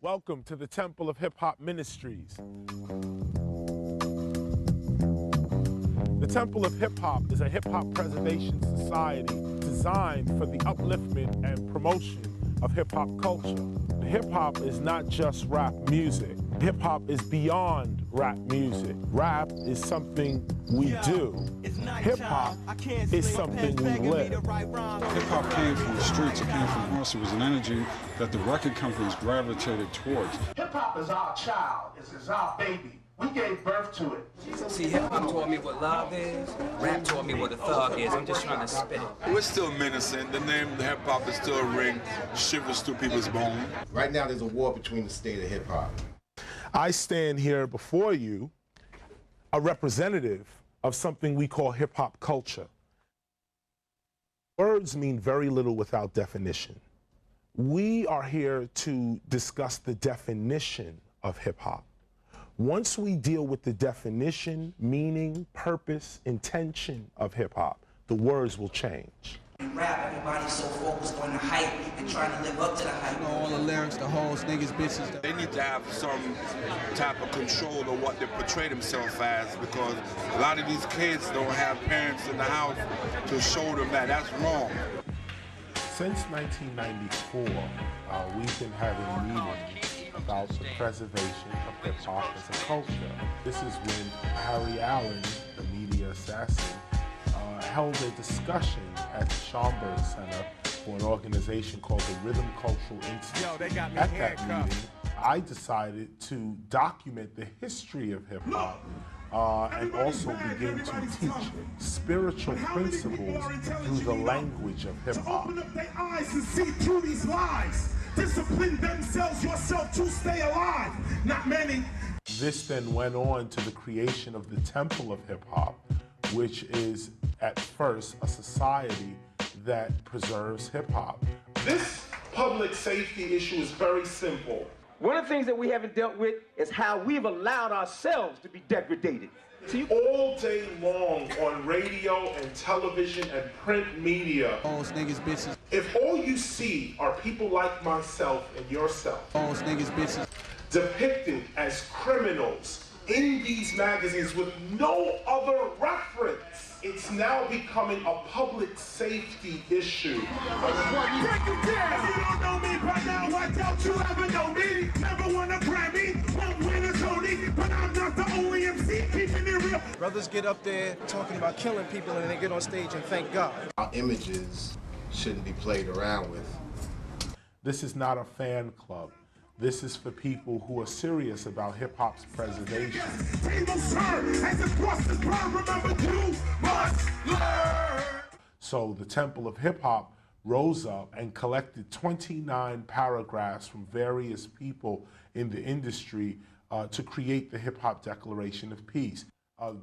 Welcome to the Temple of Hip-Hop Ministries. The Temple of Hip-Hop is a hip-hop preservation society designed for the upliftment and promotion of hip-hop culture. Hip-hop is not just rap music. Hip-hop is beyond rap music. Rap is something we do. Hip-hop is something we live. Hip-hop came from the streets, it came from us. It was an energy that the record companies gravitated towards. Hip-hop is our child, it's our baby. We gave birth to it. See, hip-hop taught me what love is, rap taught me what a thug is. I'm just trying to spit it. We're still menacing. The name of hip-hop is still a ring, shivers through people's bones. Right now there's a war between the state of hip-hop. I stand here before you, a representative of something we call hip-hop culture. Words mean very little without definition. We are here to discuss the definition of hip-hop. Once we deal with the definition, meaning, purpose, intention of hip-hop, the words will change. In rap, everybody's so focused on the hype and trying to live up to the hype. You know, all the lyrics, the hoes, niggas, bitches. They need to have some type of control of what they portray themselves as, because a lot of these kids don't have parents in the house to show them that that's wrong. Since 1994, we've been having meetings about the preservation of hip-hop as a culture. This is when Harry Allen, the media assassin, held a discussion at the Schomburg Center for an organization called the Rhythm Cultural Institute. At that meeting, I decided to document the history of hip-hop and also begin to teach spiritual principles through the language of hip-hop. Open up their eyes and see through these lies. Discipline themselves yourself to stay alive. Not many. This then went on to the creation of the Temple of Hip-Hop, which is at first a society that preserves hip-hop. This public safety issue is very simple. One of the things that we haven't dealt with is how we've allowed ourselves to be degraded. See, all day long on radio and television and print media, Hoes, niggas, bitches. if all you see are people like myself and yourself Hoes, niggas, bitches. depicted as criminals in these magazines with no other reference, it's now becoming a public safety issue. Break it down. If you don't know me by now, why don't you ever know me? Never won a Grammy, won't win a Tony, but I'm not the only MC keeping it real. Brothers get up there talking about killing people and they get on stage and thank God. Our images shouldn't be played around with. This is not a fan club. This is for people who are serious about hip-hop's preservation. So the Temple of Hip-Hop rose up and collected 29 paragraphs from various people in the industry to create the Hip-Hop Declaration of Peace.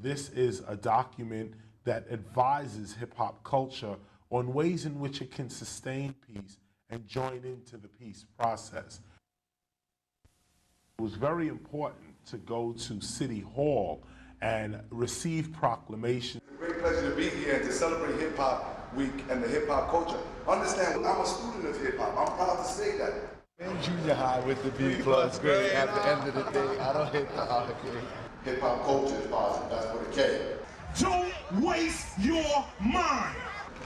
This is a document that advises hip-hop culture on ways in which it can sustain peace and join into the peace process. It was very important to go to City Hall and receive proclamations. It's a great pleasure to be here and to celebrate Hip Hop Week and the hip hop culture. Understand, I'm a student of hip hop. I'm proud to say that. In junior high with the B+ grade. At the end of the day, I don't hit the high grade. Hip hop culture is positive. That's what it came. Don't waste your mind.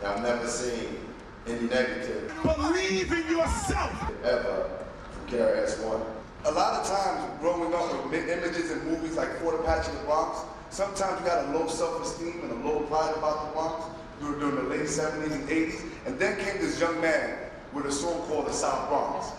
I've never seen any negative. Believe in yourself. Ever from KRS-ONE. A lot of times growing up with images and movies like For the Patch in the Bronx, sometimes you got a low self-esteem and a low pride about the Bronx during the late 70s and 80s. And then came this young man with a song called The South Bronx.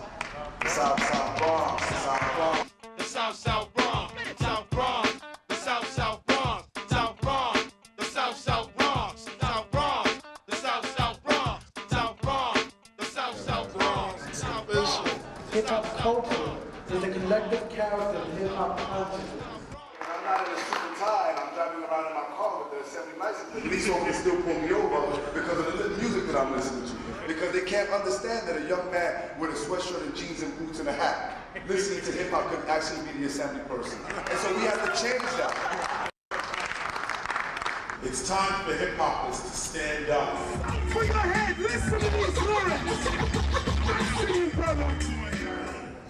The South Bronx, the South Bronx. The South Bronx, South Bronx, the South Bronx, South Bronx, the South Bronx, South Bronx, the South Bronx, South Bronx, the South Bronx. Hip-hop culture is a collective character of hip-hop consciousness. I'm not in a suit and tie, and I'm driving around in my car with the assembly license. Police officers still pull me over because of the music that I'm listening to. Because they can't understand that a young man with a sweatshirt and jeans and boots and a hat listening to hip-hop could actually be the assembly person. And so we have to change that. It's time for hip-hoppers to stand up. For your head, listen to these lyrics. I see you, brother.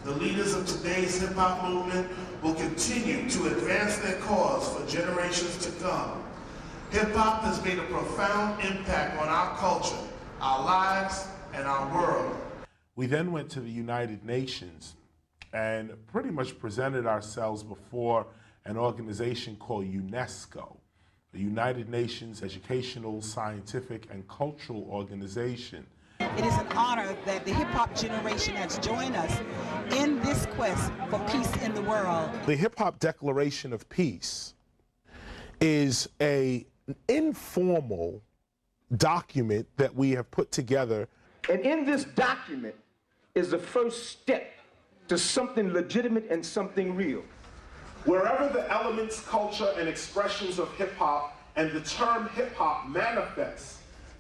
The leaders of today's hip-hop movement will continue to advance their cause for generations to come. Hip-hop has made a profound impact on our culture, our lives, and our world. We then went to the United Nations and pretty much presented ourselves before an organization called UNESCO, the United Nations Educational, Scientific, and Cultural Organization. It is an honor that the hip-hop generation has joined us in this quest for peace in the world. The Hip-Hop Declaration of Peace is an informal document that we have put together. And in this document is the first step to something legitimate and something real. Wherever the elements, culture, and expressions of hip-hop and the term hip-hop manifests,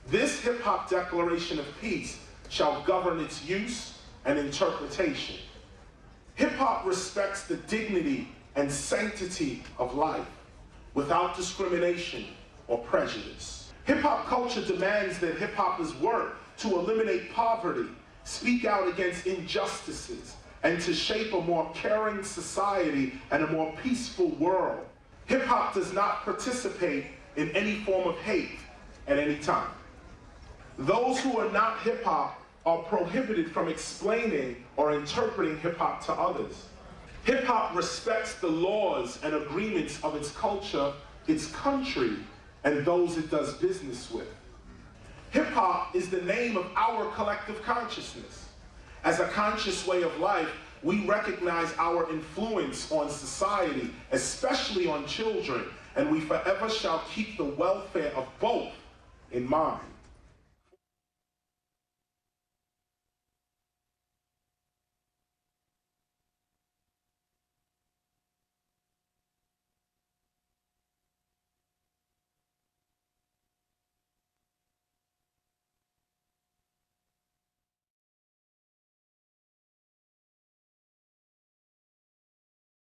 this Hip-Hop Declaration of Peace shall govern its use and interpretation. Hip-hop respects the dignity and sanctity of life without discrimination or prejudice. Hip-hop culture demands that hip-hoppers work to eliminate poverty, speak out against injustices, and to shape a more caring society and a more peaceful world. Hip-hop does not participate in any form of hate at any time. Those who are not hip-hop are prohibited from explaining or interpreting hip-hop to others. Hip-hop respects the laws and agreements of its culture, its country, and those it does business with. Hip-hop is the name of our collective consciousness. As a conscious way of life, we recognize our influence on society, especially on children, and we forever shall keep the welfare of both in mind.